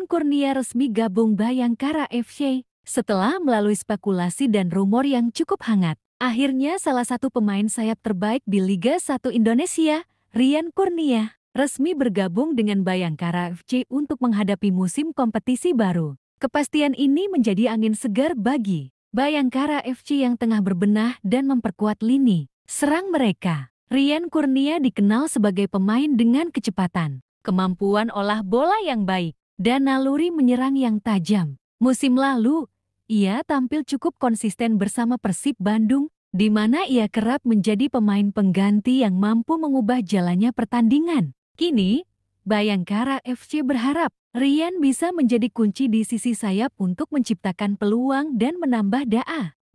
Kurnia resmi gabung Bayangkara FC. Setelah melalui spekulasi dan rumor yang cukup hangat, akhirnya salah satu pemain sayap terbaik di Liga 1 Indonesia, Rian Kurnia, resmi bergabung dengan Bayangkara FC untuk menghadapi musim kompetisi baru. Kepastian ini menjadi angin segar bagi Bayangkara FC yang tengah berbenah dan memperkuat lini serang mereka. Rian Kurnia dikenal sebagai pemain dengan kecepatan, kemampuan olah bola yang baik, dan naluri menyerang yang tajam. Musim lalu, ia tampil cukup konsisten bersama Persib Bandung, di mana ia kerap menjadi pemain pengganti yang mampu mengubah jalannya pertandingan. Kini, Bayangkara FC berharap Rian bisa menjadi kunci di sisi sayap untuk menciptakan peluang dan menambah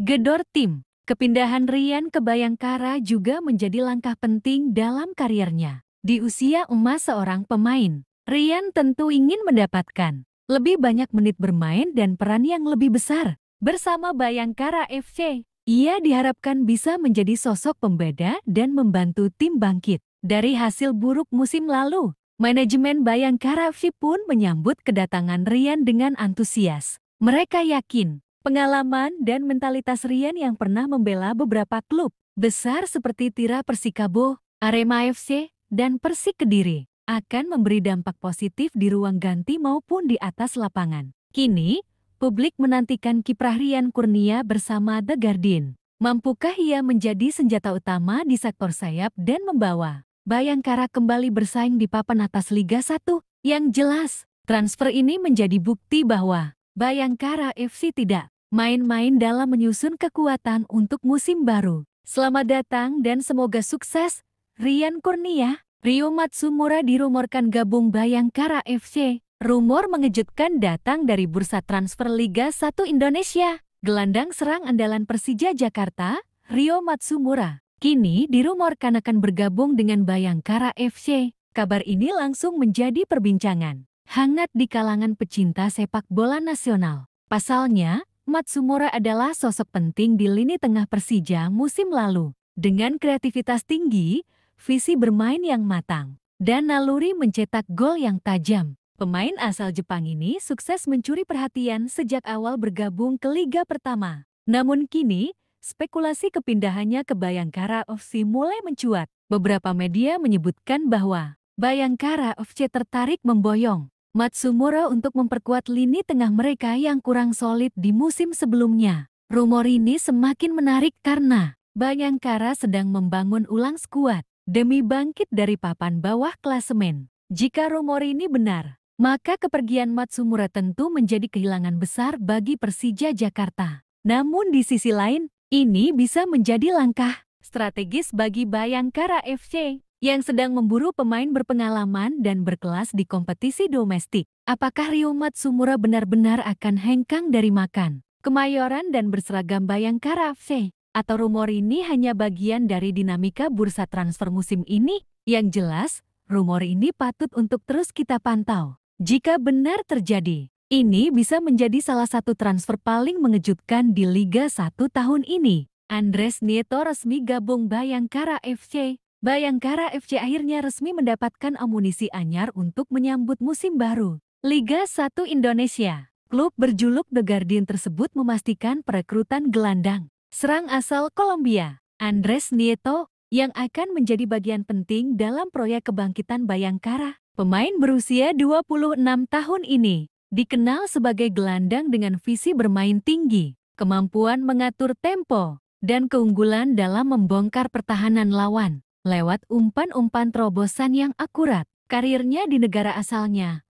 gedor tim. Kepindahan Rian ke Bayangkara juga menjadi langkah penting dalam karirnya. Di usia emas seorang pemain, Rian tentu ingin mendapatkan lebih banyak menit bermain dan peran yang lebih besar. Bersama Bayangkara FC, ia diharapkan bisa menjadi sosok pembeda dan membantu tim bangkit dari hasil buruk musim lalu. Manajemen Bayangkara FC pun menyambut kedatangan Rian dengan antusias. Mereka yakin pengalaman dan mentalitas Rian yang pernah membela beberapa klub besar seperti Tira Persikabo, Arema FC, dan Persik Kediri akan memberi dampak positif di ruang ganti maupun di atas lapangan. Kini, publik menantikan kiprah Rian Kurnia bersama The Guardian. Mampukah ia menjadi senjata utama di sektor sayap dan membawa Bayangkara kembali bersaing di papan atas Liga 1? Yang jelas, transfer ini menjadi bukti bahwa Bayangkara FC tidak main-main dalam menyusun kekuatan untuk musim baru. Selamat datang dan semoga sukses, Rian Kurnia. Ryo Matsumura dirumorkan gabung Bayangkara FC. Rumor mengejutkan datang dari bursa transfer Liga 1 Indonesia. Gelandang serang andalan Persija Jakarta, Ryo Matsumura, kini dirumorkan akan bergabung dengan Bayangkara FC. Kabar ini langsung menjadi perbincangan hangat di kalangan pecinta sepak bola nasional. Pasalnya, Matsumura adalah sosok penting di lini tengah Persija musim lalu. Dengan kreativitas tinggi, visi bermain yang matang, dan naluri mencetak gol yang tajam, pemain asal Jepang ini sukses mencuri perhatian sejak awal bergabung ke Liga Pertama. Namun kini, spekulasi kepindahannya ke Bayangkara FC mulai mencuat. Beberapa media menyebutkan bahwa Bayangkara FC tertarik memboyong Matsumura untuk memperkuat lini tengah mereka yang kurang solid di musim sebelumnya. Rumor ini semakin menarik karena Bayangkara sedang membangun ulang skuad demi bangkit dari papan bawah klasemen. Jika rumor ini benar, maka kepergian Matsumura tentu menjadi kehilangan besar bagi Persija Jakarta. Namun di sisi lain, ini bisa menjadi langkah strategis bagi Bayangkara FC yang sedang memburu pemain berpengalaman dan berkelas di kompetisi domestik. Apakah Ryo Matsumura benar-benar akan hengkang dari makan Kemayoran dan berseragam Bayangkara FC? Atau rumor ini hanya bagian dari dinamika bursa transfer musim ini? Yang jelas, rumor ini patut untuk terus kita pantau. Jika benar terjadi, ini bisa menjadi salah satu transfer paling mengejutkan di Liga 1 tahun ini. Andres Nieto resmi gabung Bayangkara FC. Bayangkara FC akhirnya resmi mendapatkan amunisi anyar untuk menyambut musim baru Liga 1 Indonesia. Klub berjuluk The Guardian tersebut memastikan perekrutan gelandang serang asal Kolombia, Andres Nieto, yang akan menjadi bagian penting dalam proyek kebangkitan Bayangkara. Pemain berusia 26 tahun ini dikenal sebagai gelandang dengan visi bermain tinggi, kemampuan mengatur tempo, dan keunggulan dalam membongkar pertahanan lawan lewat umpan-umpan terobosan yang akurat. Karirnya di negara asalnya,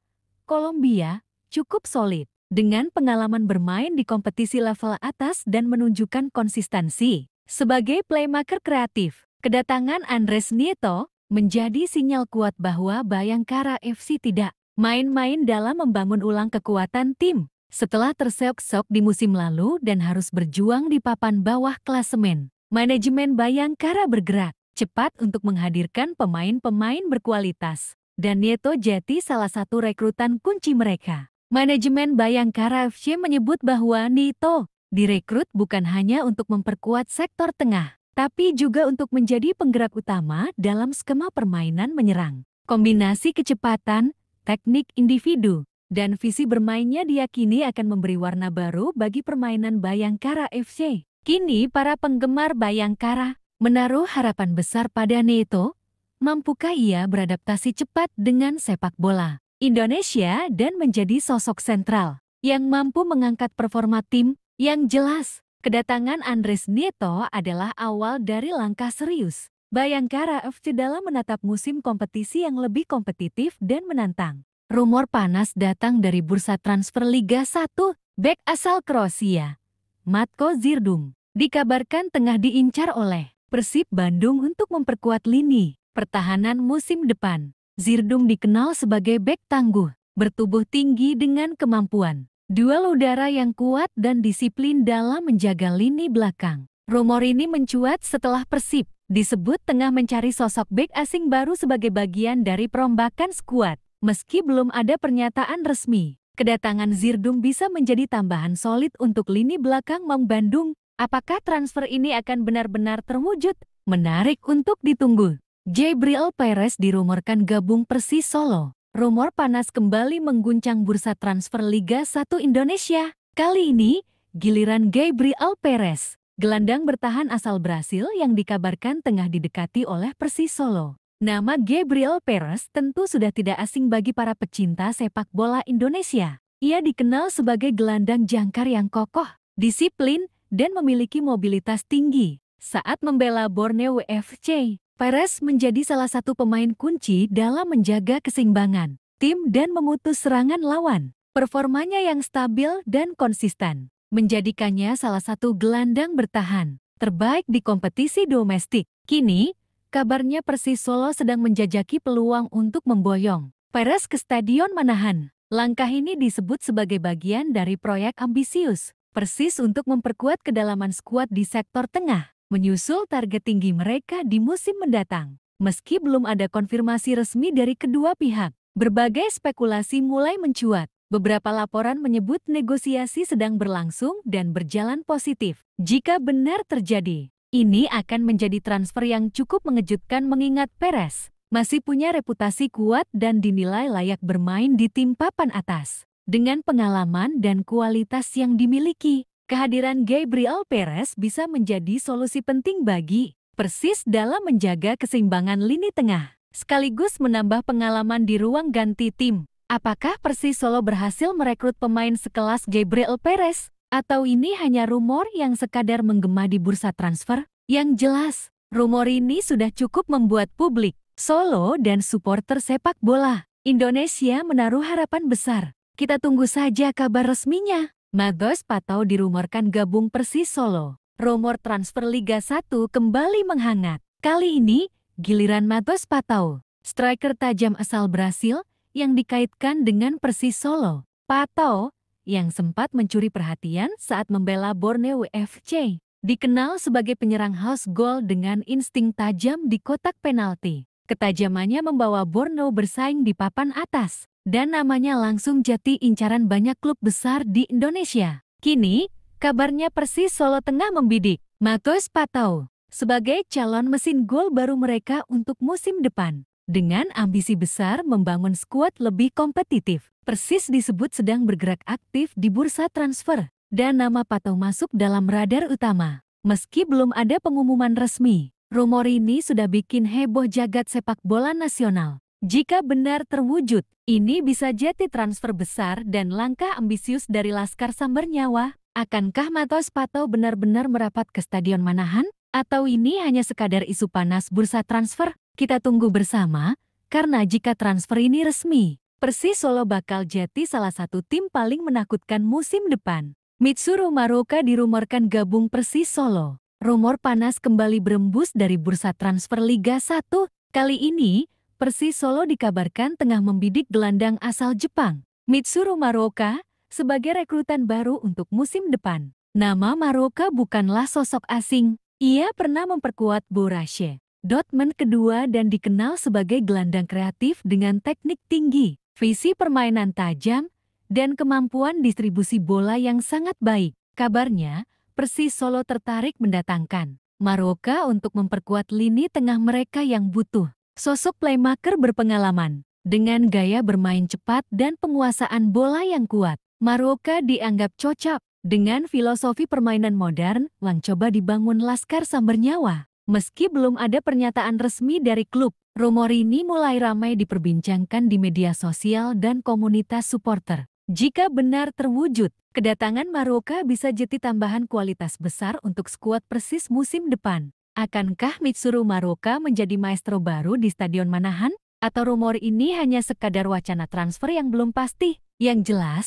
Kolombia, cukup solid, dengan pengalaman bermain di kompetisi level atas dan menunjukkan konsistensi. Sebagai playmaker kreatif, kedatangan Andres Nieto menjadi sinyal kuat bahwa Bayangkara FC tidak main-main dalam membangun ulang kekuatan tim. Setelah terseok-seok di musim lalu dan harus berjuang di papan bawah klasemen, manajemen Bayangkara bergerak cepat untuk menghadirkan pemain-pemain berkualitas, dan Nieto jadi salah satu rekrutan kunci mereka. Manajemen Bayangkara FC menyebut bahwa Nieto direkrut bukan hanya untuk memperkuat sektor tengah, tapi juga untuk menjadi penggerak utama dalam skema permainan menyerang. Kombinasi kecepatan, teknik individu, dan visi bermainnya diyakini akan memberi warna baru bagi permainan Bayangkara FC. Kini para penggemar Bayangkara menaruh harapan besar pada Neto. Mampukah ia beradaptasi cepat dengan sepak bola Indonesia dan menjadi sosok sentral yang mampu mengangkat performa tim? Yang jelas, kedatangan Andres Neto adalah awal dari langkah serius Bayangkara FC dalam menatap musim kompetisi yang lebih kompetitif dan menantang. Rumor panas datang dari bursa transfer Liga 1, bek asal Kroasia, Matko Zirdum, dikabarkan tengah diincar oleh Persib Bandung untuk memperkuat lini pertahanan musim depan. Zirdum dikenal sebagai bek tangguh, bertubuh tinggi dengan kemampuan duel udara yang kuat dan disiplin dalam menjaga lini belakang. Rumor ini mencuat setelah Persib disebut tengah mencari sosok bek asing baru sebagai bagian dari perombakan skuad. Meski belum ada pernyataan resmi, kedatangan Zirdum bisa menjadi tambahan solid untuk lini belakang Maung Bandung. Apakah transfer ini akan benar-benar terwujud? Menarik untuk ditunggu. Gabriel Perez dirumorkan gabung Persis Solo. Rumor panas kembali mengguncang bursa transfer Liga 1 Indonesia. Kali ini, giliran Gabriel Perez, gelandang bertahan asal Brasil yang dikabarkan tengah didekati oleh Persis Solo. Nama Gabriel Perez tentu sudah tidak asing bagi para pecinta sepak bola Indonesia. Ia dikenal sebagai gelandang jangkar yang kokoh, disiplin, dan memiliki mobilitas tinggi. Saat membela Borneo FC, Perez menjadi salah satu pemain kunci dalam menjaga keseimbangan tim dan memutus serangan lawan. Performanya yang stabil dan konsisten menjadikannya salah satu gelandang bertahan terbaik di kompetisi domestik. Kini, kabarnya Persis Solo sedang menjajaki peluang untuk memboyong Perez ke Stadion Manahan. Langkah ini disebut sebagai bagian dari proyek ambisius Persis untuk memperkuat kedalaman skuad di sektor tengah, menyusul target tinggi mereka di musim mendatang. Meski belum ada konfirmasi resmi dari kedua pihak, berbagai spekulasi mulai mencuat. Beberapa laporan menyebut negosiasi sedang berlangsung dan berjalan positif. Jika benar terjadi, ini akan menjadi transfer yang cukup mengejutkan mengingat Perez masih punya reputasi kuat dan dinilai layak bermain di tim papan atas. Dengan pengalaman dan kualitas yang dimiliki, kehadiran Gabriel Perez bisa menjadi solusi penting bagi Persis dalam menjaga keseimbangan lini tengah, sekaligus menambah pengalaman di ruang ganti tim. Apakah Persis Solo berhasil merekrut pemain sekelas Gabriel Perez? Atau ini hanya rumor yang sekadar menggema di bursa transfer? Yang jelas, rumor ini sudah cukup membuat publik Solo dan supporter sepak bola Indonesia menaruh harapan besar. Kita tunggu saja kabar resminya. Matheus Patau dirumorkan gabung Persis Solo. Rumor transfer Liga 1 kembali menghangat. Kali ini, giliran Matheus Patau, striker tajam asal Brasil yang dikaitkan dengan Persis Solo. Patau, yang sempat mencuri perhatian saat membela Borneo FC, dikenal sebagai penyerang house goal dengan insting tajam di kotak penalti. Ketajamannya membawa Borneo bersaing di papan atas, dan namanya langsung jadi incaran banyak klub besar di Indonesia. Kini, kabarnya Persis Solo tengah membidik Matheus Patau sebagai calon mesin gol baru mereka untuk musim depan. Dengan ambisi besar membangun skuad lebih kompetitif, Persis disebut sedang bergerak aktif di bursa transfer, dan nama Patau masuk dalam radar utama. Meski belum ada pengumuman resmi, rumor ini sudah bikin heboh jagat sepak bola nasional. Jika benar terwujud, ini bisa jadi transfer besar dan langkah ambisius dari Laskar Sambar Nyawa. Akankah Matheus Patau benar-benar merapat ke Stadion Manahan? Atau ini hanya sekadar isu panas bursa transfer? Kita tunggu bersama, karena jika transfer ini resmi, Persis Solo bakal jadi salah satu tim paling menakutkan musim depan. Mitsuru Maroka dirumorkan gabung Persis Solo. Rumor panas kembali berembus dari bursa transfer Liga 1. Kali ini, Persis Solo dikabarkan tengah membidik gelandang asal Jepang, Mitsuru Maroka, sebagai rekrutan baru untuk musim depan. Nama Maroka bukanlah sosok asing. Ia pernah memperkuat Borussia Dortmund kedua dan dikenal sebagai gelandang kreatif dengan teknik tinggi, visi permainan tajam, dan kemampuan distribusi bola yang sangat baik. Kabarnya, Persis Solo tertarik mendatangkan Maroka untuk memperkuat lini tengah mereka yang butuh sosok playmaker berpengalaman. Dengan gaya bermain cepat dan penguasaan bola yang kuat, Maroka dianggap cocok dengan filosofi permainan modern yang coba dibangun Laskar Samber Nyawa. Meski belum ada pernyataan resmi dari klub, rumor ini mulai ramai diperbincangkan di media sosial dan komunitas supporter. Jika benar terwujud, kedatangan Maroka bisa jadi tambahan kualitas besar untuk skuad Persis musim depan. Akankah Mitsuru Maroka menjadi maestro baru di Stadion Manahan? Atau rumor ini hanya sekadar wacana transfer yang belum pasti? Yang jelas,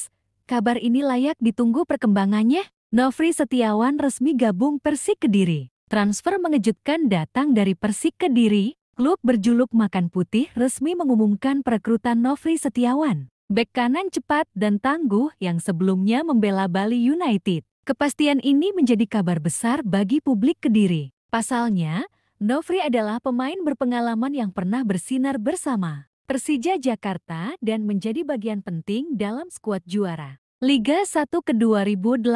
kabar ini layak ditunggu perkembangannya. Nofri Setiawan resmi gabung Persik Kediri. Transfer mengejutkan datang dari Persik Kediri. Klub berjuluk Makan Putih resmi mengumumkan perekrutan Nofri Setiawan, bek kanan cepat dan tangguh yang sebelumnya membela Bali United. Kepastian ini menjadi kabar besar bagi publik Kediri. Pasalnya, Nofri adalah pemain berpengalaman yang pernah bersinar bersama Persija Jakarta dan menjadi bagian penting dalam skuad juara Liga 1 ke 2018.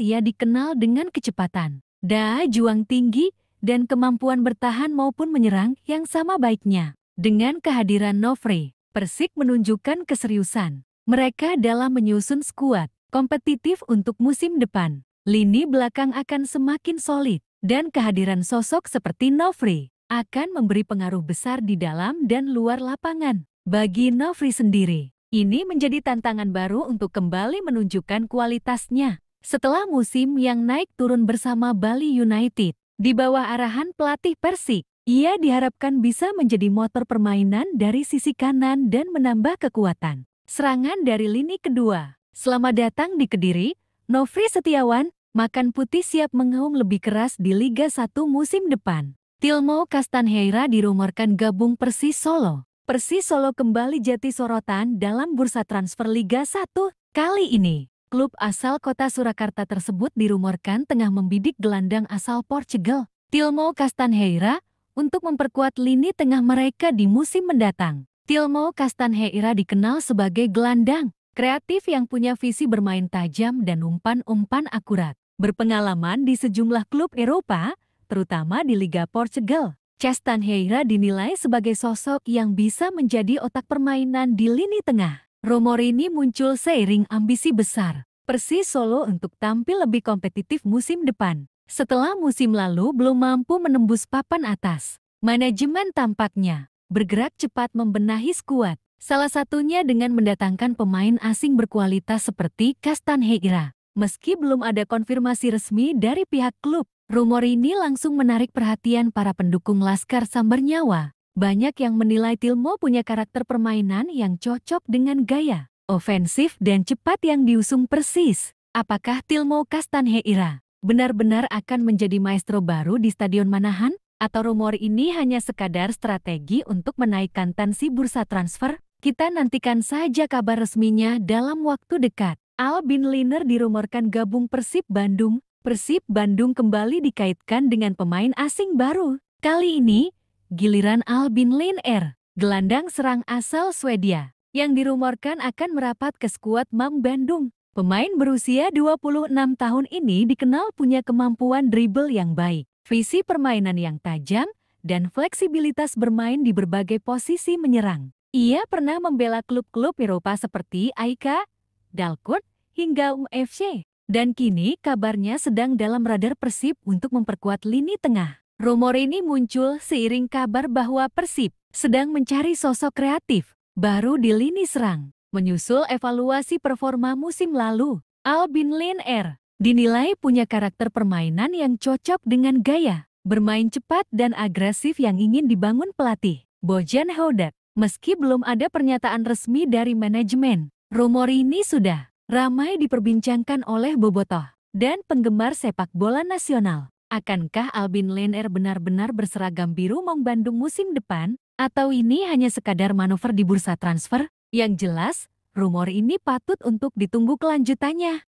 Ia dikenal dengan kecepatan, daya juang tinggi, dan kemampuan bertahan maupun menyerang yang sama baiknya. Dengan kehadiran Nofri, Persik menunjukkan keseriusan mereka dalam menyusun skuad kompetitif untuk musim depan. Lini belakang akan semakin solid, dan kehadiran sosok seperti Nofri akan memberi pengaruh besar di dalam dan luar lapangan. Bagi Nofri sendiri, ini menjadi tantangan baru untuk kembali menunjukkan kualitasnya. Setelah musim yang naik turun bersama Bali United, di bawah arahan pelatih Persik, ia diharapkan bisa menjadi motor permainan dari sisi kanan dan menambah kekuatan serangan dari lini kedua. Selamat datang di Kediri, Nofri Setiawan. Makan Putih siap mengaum lebih keras di Liga 1 musim depan. Tillmo Castanheira dirumorkan gabung Persis Solo. Persis Solo kembali jadi sorotan dalam bursa transfer Liga 1. Kali ini, klub asal kota Surakarta tersebut dirumorkan tengah membidik gelandang asal Portugal, Tillmo Castanheira, untuk memperkuat lini tengah mereka di musim mendatang. Tillmo Castanheira dikenal sebagai gelandang kreatif yang punya visi bermain tajam dan umpan-umpan akurat. Berpengalaman di sejumlah klub Eropa, terutama di Liga Portugal, Castanheira dinilai sebagai sosok yang bisa menjadi otak permainan di lini tengah. Rumor ini muncul seiring ambisi besar Persis Solo untuk tampil lebih kompetitif musim depan. Setelah musim lalu belum mampu menembus papan atas, manajemen tampaknya bergerak cepat membenahi skuad. Salah satunya dengan mendatangkan pemain asing berkualitas seperti Castanheira. Meski belum ada konfirmasi resmi dari pihak klub, rumor ini langsung menarik perhatian para pendukung Laskar Samber Nyawa. Banyak yang menilai Tillmo punya karakter permainan yang cocok dengan gaya ofensif dan cepat yang diusung Persis. Apakah Tillmo Castanheira benar-benar akan menjadi maestro baru di Stadion Manahan? Atau rumor ini hanya sekadar strategi untuk menaikkan tensi bursa transfer? Kita nantikan saja kabar resminya dalam waktu dekat. Albin Liner dirumorkan gabung Persib Bandung. Persib Bandung kembali dikaitkan dengan pemain asing baru. Kali ini, giliran Albin Liner, gelandang serang asal Swedia, yang dirumorkan akan merapat ke skuad MAM Bandung. Pemain berusia 26 tahun ini dikenal punya kemampuan dribble yang baik, visi permainan yang tajam, dan fleksibilitas bermain di berbagai posisi menyerang. Ia pernah membela klub-klub Eropa seperti AEK, Dalkurd, hingga FC. Dan kini kabarnya sedang dalam radar Persib untuk memperkuat lini tengah. Rumor ini muncul seiring kabar bahwa Persib sedang mencari sosok kreatif baru di lini serang. Menyusul evaluasi performa musim lalu, Albin Liner dinilai punya karakter permainan yang cocok dengan gaya bermain cepat dan agresif yang ingin dibangun pelatih Bojan Hodak. Meski belum ada pernyataan resmi dari manajemen, rumor ini sudah ramai diperbincangkan oleh bobotoh dan penggemar sepak bola nasional. Akankah Albin Liner benar-benar berseragam biru Maung Bandung musim depan? Atau ini hanya sekadar manuver di bursa transfer? Yang jelas, rumor ini patut untuk ditunggu kelanjutannya.